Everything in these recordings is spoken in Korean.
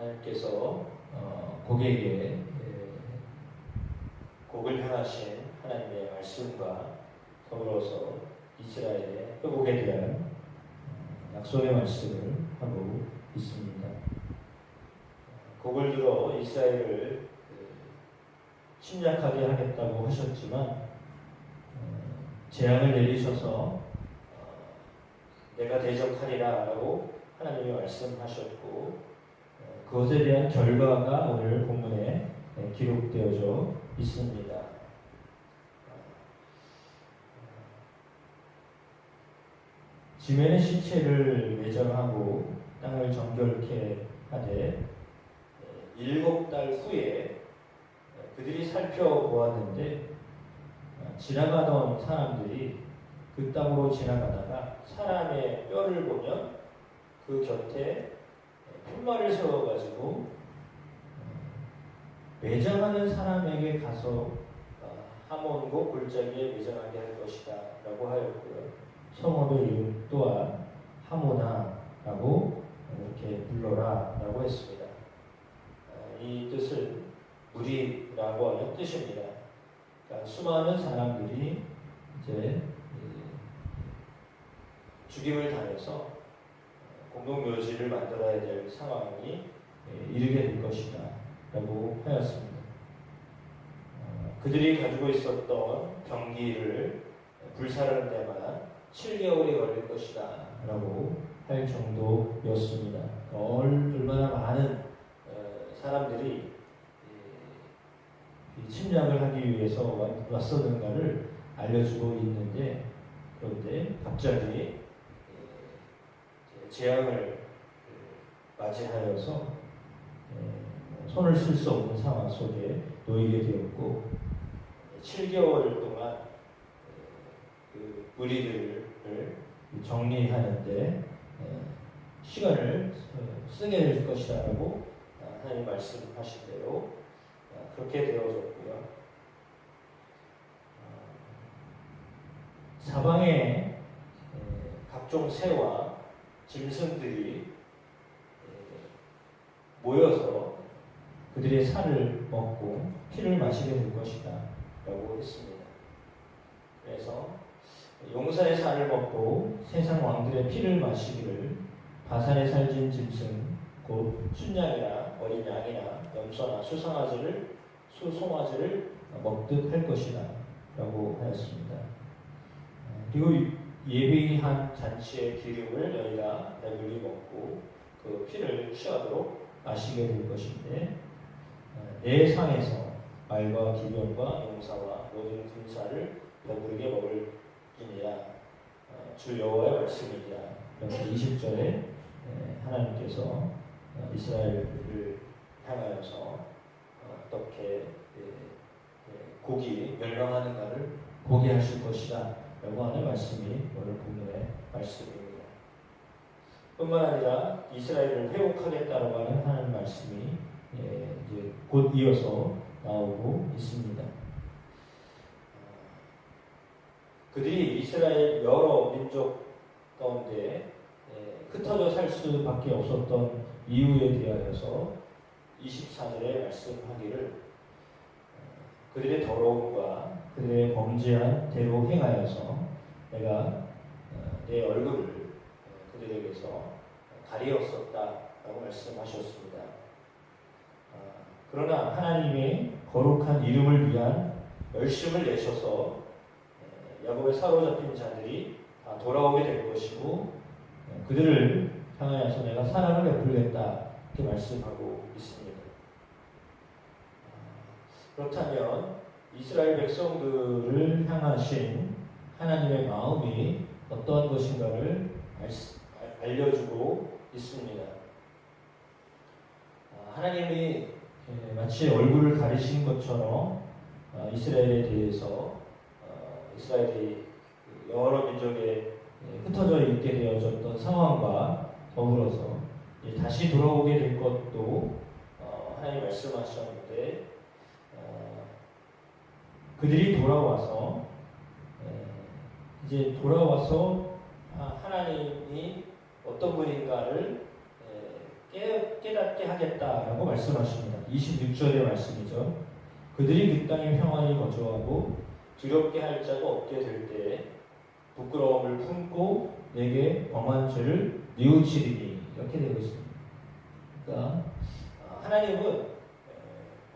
하나님께서 고객에게 곡을 향하신 하나님의 말씀과 더불어서 이스라엘의 회복에 대한 약속의 말씀을 하고 있습니다. 곡을 들어 이스라엘을 침략하게 하겠다고 하셨지만 재앙을 내리셔서 내가 대적하리라 라고 하나님이 말씀하셨고 그것에 대한 결과가 오늘 본문에 기록되어져 있습니다. 지면의 시체를 매장하고 땅을 정결케 하되 7달 후에 그들이 살펴보았는데 지나가던 사람들이 그 땅으로 지나가다가 사람의 뼈를 보면 그 곁에 푯말을 세워가지고 매장하는 사람에게 가서 하몬고 골짜기에 매장하게 할 것이다 라고 하였고요. 성읍의 이름 또한 하모나 라고 이렇게 불러라 라고 했습니다. 이 뜻은 무리라고 하는 뜻입니다. 그러니까 수많은 사람들이 이제 죽임을 당해서 공동묘지를 만들어야 될 상황이 이르게 될 것이다 라고 하였습니다. 그들이 가지고 있었던 병기를 불사르는 데만 7개월이 걸릴 것이다 라고 할 정도였습니다. 얼마나 많은 사람들이 침략을 하기 위해서 왔었는가를 알려주고 있는데, 그런데 갑자기 재앙을 맞이하여서 손을 쓸 수 없는 상황 속에 놓이게 되었고 7개월 동안 그 무리들을 정리하는데 시간을 쓰게 될 것이다 라고 하나님 말씀하신 대로 그렇게 되어졌고요. 사방에 각종 새와 짐승들이 모여서 그들의 살을 먹고 피를 마시게 될 것이다 라고 했습니다. 그래서 용사의 살을 먹고 세상 왕들의 피를 마시기를 바산에 살진 짐승 곧 순양이나 어린 양이나 염소나 수송아지를 먹듯 할 것이다 라고 하였습니다. 그리고 예비한 잔치의 기름을 너희가 배불리 먹고 그 피를 취하도록 마시게 될 것인데 내 상에서 말과 기병과 용사와 모든 군사를 배부르게 먹을지니라 주 여호와의 말씀이니라. 이렇게 20절에 하나님께서 이스라엘을 향하여서 어떻게 고기 멸망하는가를 보게 하실 것이다 라고 하는 말씀이 오늘 본문의 말씀입니다. 뿐만 아니라 이스라엘을 회복하겠다라고 하는 하나님 말씀이 이제 곧 이어서 나오고 있습니다. 그들이 이스라엘 여러 민족 가운데 흩어져 살 수밖에 없었던 이유에 대하여서 24절에 말씀하기를 그들의 더러움과 그들의 범죄한 대로 행하여서 내가 내 얼굴을 그들에게서 가리었었다라고 말씀하셨습니다. 그러나 하나님의 거룩한 이름을 위한 열심을 내셔서 야곱에 사로잡힌 자들이 다 돌아오게 될 것이고 그들을 향하여서 내가 사랑을 베풀겠다 이렇게 말씀하고 있습니다. 그렇다면 이스라엘 백성들을 향하신 하나님의 마음이 어떠한 것인가를 알려주고 있습니다. 하나님이 마치 얼굴을 가리신 것처럼 이스라엘에 대해서 이스라엘이 여러 민족에 흩어져 있게 되어졌던 상황과 더불어서 다시 돌아오게 될 것도 하나님 말씀하셨는데 그들이 돌아와서 이제 하나님이 어떤 분인가를 깨닫게 깨닫게 하겠다라고 말씀하십니다. 26절의 말씀이죠. 그들이 그 땅에 평안히 거주하고 두렵게 할 자가 없게 될 때에 부끄러움을 품고 내게 범한 죄를 뉘우치리니, 이렇게 되고 있습니다. 그러니까 하나님은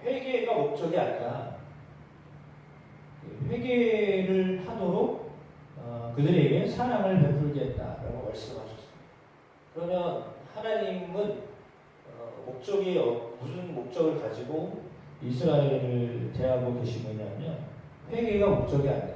회개가 목적이 아니라 회개를 하도록 그들에게 사랑을 베풀겠다라고 말씀하셨습니다. 그러면 하나님은 목적이 무슨 목적을 가지고 이스라엘을 대하고 계신 거냐면 회개가 목적이 아니라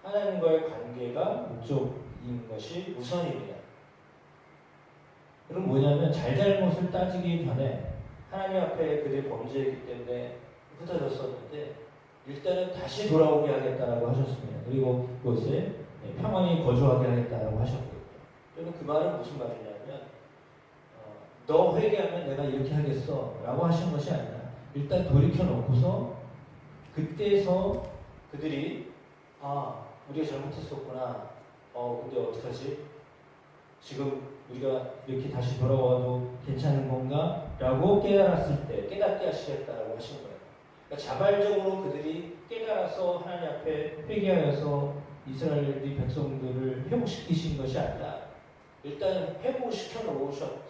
하나님과의 관계가 목적인 것이 우선입니다. 그럼 뭐냐면 잘잘못을 따지기 전에 하나님 앞에 그들이 범죄했기 때문에 흩어졌었는데 일단은 다시 돌아오게 하겠다라고 하셨습니다. 그리고 그곳에 평안히 거주하게 하겠다라고 하셨고요. 그러면 그 말은 무슨 말이냐면 너 회개하면 내가 이렇게 하겠어 라고 하신 것이 아니라 일단 돌이켜 놓고서 그때서 그들이 우리가 잘못했었구나. 근데 어떡하지? 지금 우리가 이렇게 다시 돌아와도 괜찮은 건가? 라고 깨달았을 때 깨닫게 하시겠다라고 하신 거예요. 그러니까 자발적으로 그들이 깨달아서 하나님 앞에 회개하여서 이스라엘 백성들을 회복시키신 것이 아니라 일단 회복시켜 놓으셨던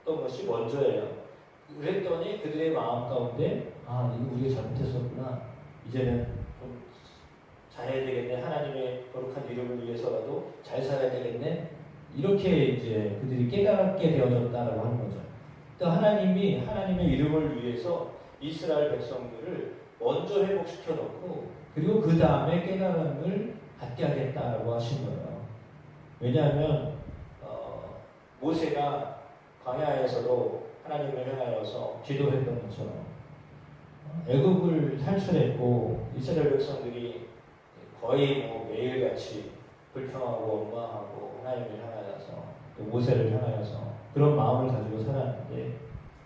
것이 먼저예요. 그랬더니 그들의 마음 가운데 이거 우리가 잘못했었구나. 이제는 좀 잘해야 되겠네. 하나님의 거룩한 이름을 위해서라도 잘 살아야 되겠네. 이렇게 이제 그들이 깨닫게 되어졌다라고 하는 거죠. 그러니까 하나님이 하나님의 이름을 위해서 이스라엘 백성들을 먼저 회복시켜 놓고 그리고 그 다음에 깨달음을 갖게 하겠다라고 하신 거예요. 왜냐하면 모세가 광야에서도 하나님을 향하여서 기도했던 것처럼 애굽을 탈출했고 이스라엘 백성들이 거의 매일같이 불평하고 원망하고 하나님을 향하여서 또 모세를 향하여서 그런 마음을 가지고 살았는데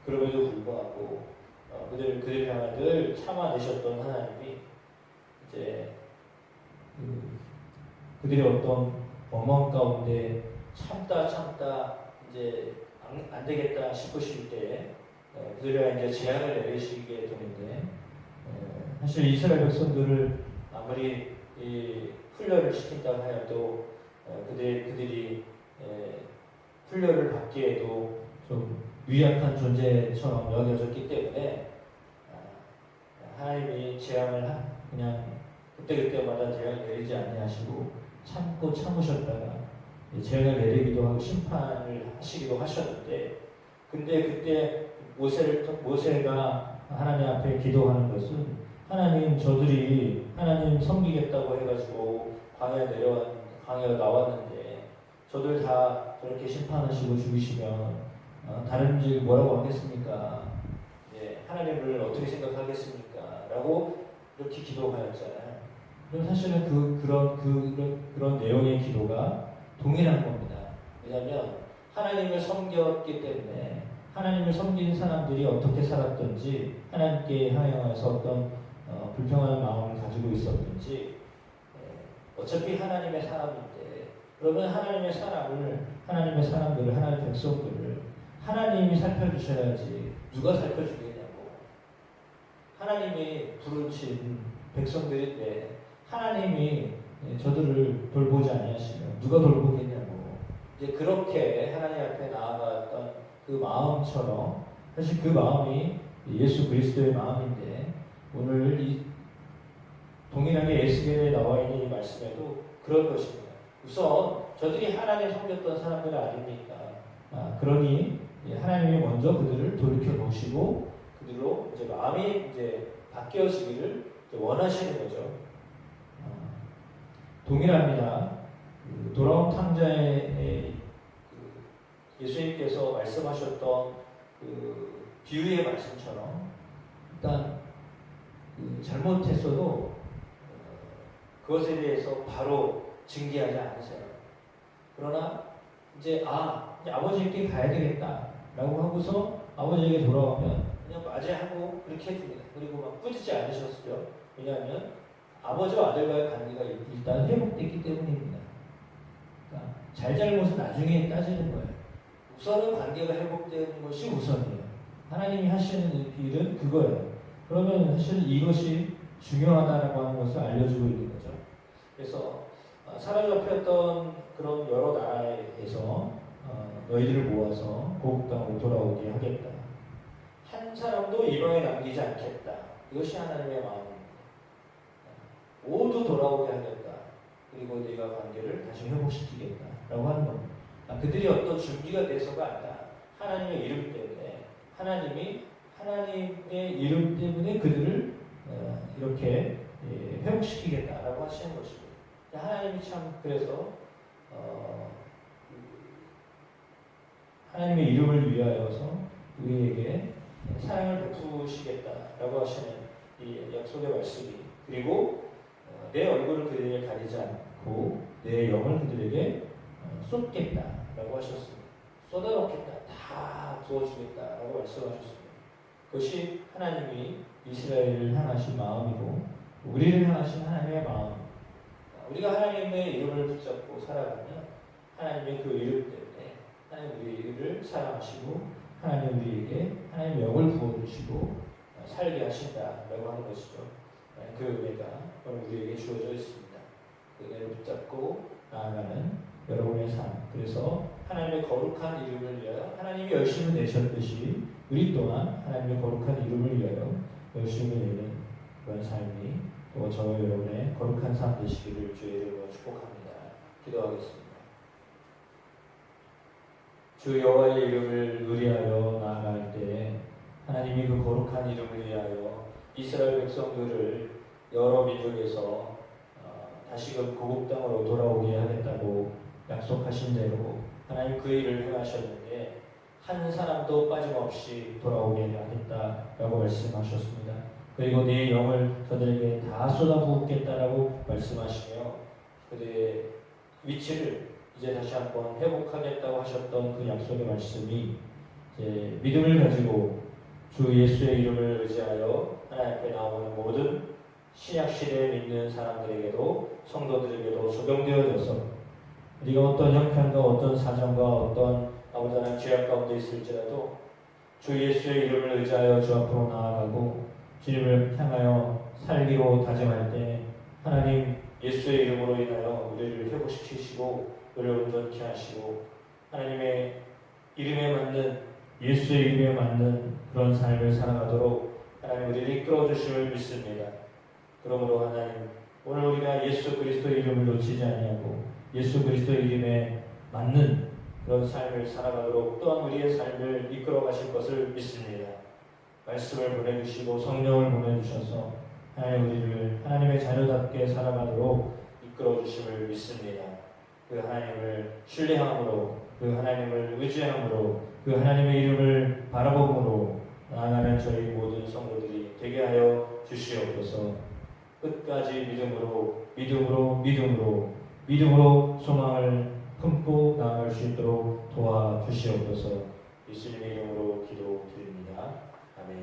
그럼에도 불구하고 그들을 향해 늘 참아내셨던 하나님이 이제 그들의 어떤 원망 가운데 참다 이제 안 되겠다 싶으실 때 그들이 이제 재앙을 내리시게 되는데 사실 이스라엘 백성들을 아무리 훈련을 시킨다고 하여도 그들이 훈련을 받기에도 좀 유약한 존재처럼 여겨졌기 때문에 하나님이 재앙을 그냥 그때마다 재앙을 내리지 아니하시고 참으셨다가 재앙을 내리기도 하고 심판을 하시기도 하셨는데 근데 그때 모세가 하나님 앞에 기도하는 것은 하나님 저들이 하나님 섬기겠다고 해가지고 광야에 나왔는데 저들 다 저렇게 심판하시고 죽이시면 다른 일 뭐라고 하겠습니까? 하나님을 어떻게 생각하겠습니까? 라고 이렇게 기도하였잖아요. 그럼 사실은 그런 내용의 기도가 동일한 겁니다. 왜냐하면 하나님을 섬겼기 때문에 하나님을 섬긴 사람들이 어떻게 살았던지 하나님께 향하여서 어떤 불평하는 마음을 가지고 있었던지 어차피 하나님의 사람인데 그러면 하나님의 사람들을 하나님의 백성들을 하나님이 살펴주셔야지 누가 살펴주겠냐고. 하나님이 부르신 백성들인데 하나님이 저들을 돌보지 아니하시면 누가 돌보겠냐고. 이제 그렇게 하나님 앞에 나아갔던 그 마음처럼 사실 그 마음이 예수 그리스도의 마음인데 오늘 이 동일하게 에스겔에 나와 있는 이 말씀에도 그런 것입니다. 우선 저들이 하나님 섬겼던 사람들 아닙니까? 그러니 하나님이 먼저 그들을 돌이켜 놓으시고 그들로 이제 마음이 이제 바뀌어지기를 원하시는 거죠. 동일합니다. 돌아온 탕자의 예수님께서 말씀하셨던 그 비유의 말씀처럼 일단 잘못했어도 그것에 대해서 바로 징계하지 않으세요. 그러나 이제 아버지께 가야 되겠다라고 하고서 아버지에게 돌아오면 그냥 맞이하고 그렇게 해줍니다. 그리고 막 꾸짖지 않으셨어요. 왜냐하면 아버지와 아들과의 관계가 일단 회복됐기 때문입니다. 그러니까 잘잘못은 나중에 따지는 거예요. 우선은 관계가 회복되는 것이 우선이에요. 하나님이 하시는 일은 그거예요. 그러면 사실 이것이 중요하다라고 하는 것을 알려주고 있는 거죠. 그래서 사로잡혔던 그런 여러 나라에서 너희들을 모아서 고국 땅으로 돌아오게 하겠다. 한 사람도 이방에 남기지 않겠다. 이것이 하나님의 마음입니다. 모두 돌아오게 하겠다. 그리고 네가 관계를 다시 회복시키겠다라고 하는 겁니다. 그들이 어떤 준비가 돼서가 아니라 하나님의 이름 때문에 하나님의 이름 때문에 그들을 이렇게 회복시키겠다라고 하시는 것입니다. 하나님이 참 그래서 하나님의 이름을 위하여서 우리에게 사랑을 베푸시겠다라고 하시는 이 약속의 말씀이, 그리고 내 얼굴을 그들에게 가리지 않고 내 영을 그들에게 쏟겠다라고 하셨습니다. 쏟아놓겠다, 다 부어주겠다라고 말씀하셨습니다. 그것이 하나님이 이스라엘을 향하신 마음이고 우리를 향하신 하나님의 마음. 우리가 하나님의 이름을 붙잡고 살아가면 하나님의 그 이름 때문에 하나님 우리를 사랑하시고 하나님 우리에게 하나님의 영을 부어주시고 살게 하신다라고 하는 것이죠. 그 은혜가 오늘 우리에게 주어져 있습니다. 그 은혜를 붙잡고 나아가는 여러분의 삶. 그래서 하나님의 거룩한 이름을 위하여 하나님이 열심을 내셨듯이 우리 또한 하나님의 거룩한 이름을 위하여 열심을 내는 그런 삶이 또 저와 여러분의 거룩한 삶 되시기를 주의 이름으로 축복합니다. 기도하겠습니다. 주 여호와의 이름을 의리하여 나아갈 때 하나님이 그 거룩한 이름을 위하여 이스라엘 백성들을 여러 민족에서 다시금 고국 땅으로 돌아오게 하겠다고 약속하신 대로 하나님 그 일을 행하셨는데 한 사람도 빠짐없이 돌아오게 하겠다라고 말씀하셨습니다. 그리고 네 영을 저들에게 다 쏟아부었겠다라고 말씀하시며 그들의 위치를 이제 다시 한번 회복하겠다고 하셨던 그 약속의 말씀이 이제 믿음을 가지고 주 예수의 이름을 의지하여 하나님 앞에 나오는 모든 신약시대에 믿는 사람들에게도 성도들에게도 적용되어져서 우리가 어떤 형편과 어떤 사정과 어떤 아버지 하나님 죄악 가운데 있을지라도 주 예수의 이름을 의지하여 주 앞으로 나아가고 주님을 향하여 살기로 다짐할 때 하나님 예수의 이름으로 인하여 우리를 회복시키시고 우리를 온전케 하시고 하나님의 이름에 맞는 예수의 이름에 맞는 그런 삶을 살아가도록 하나님 우리를 이끌어 주심을 믿습니다. 그러므로 하나님 오늘 우리가 예수 그리스도의 이름을 놓치지 아니하고 예수 그리스도의 이름에 맞는 그런 삶을 살아가도록 또한 우리의 삶을 이끌어 가실 것을 믿습니다. 말씀을 보내주시고 성령을 보내주셔서 하나님 우리를 하나님의 자녀답게 살아가도록 이끌어 주심을 믿습니다. 그 하나님을 신뢰함으로 그 하나님을 의지함으로 그 하나님의 이름을 바라봄으로 나아가는 저희 모든 성도들이 되게 하여 주시옵소서. 끝까지 믿음으로 소망을 품고 나아갈 수 있도록 도와주시옵소서. 예수님의 이름으로 기도드립니다. 아멘.